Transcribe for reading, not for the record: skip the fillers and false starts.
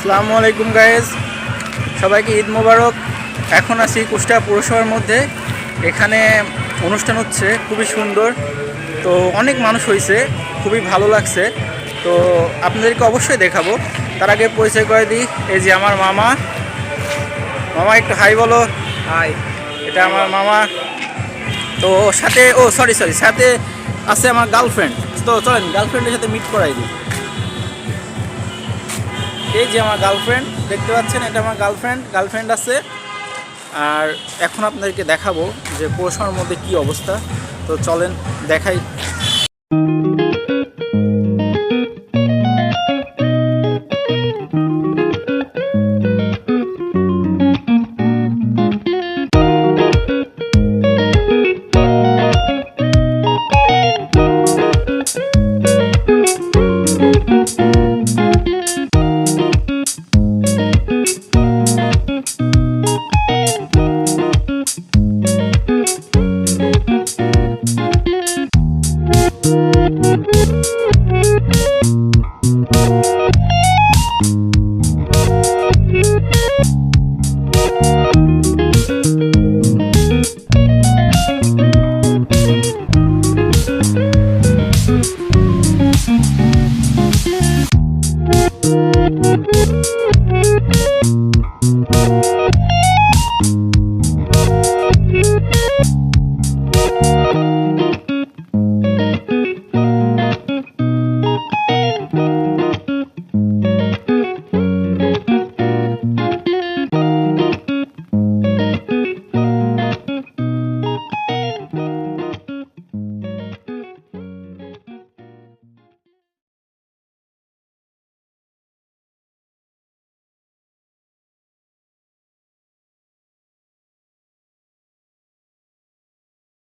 আসসালামু আলাইকুম গাইজ, সবাইকে ঈদ মোবারক। এখন আছি কুষ্টিয়া পৌরসভার মধ্যে। এখানে অনুষ্ঠান হচ্ছে, খুবই সুন্দর। তো অনেক মানুষ হয়েছে, খুবই ভালো লাগছে। তো আপনাদেরকে অবশ্যই দেখাবো। তার আগে পরিচয় করে দিই, এই যে আমার মামা। মামা একটু হাই বলো। হাই। এটা আমার মামা। তো সাথে সরি সাথে আছে আমার গার্লফ্রেন্ড। তো চলেন গার্লফ্রেন্ডের সাথে মিট করাই দিই। এই যে আমার গার্লফ্রেন্ড, দেখতে পাচ্ছেন, এটা আমার গার্লফ্রেন্ড আছে। আর এখন আপনাদেরকে দেখাবো যে পৌরসভার মধ্যে কি অবস্থা। তো চলেন দেখাই।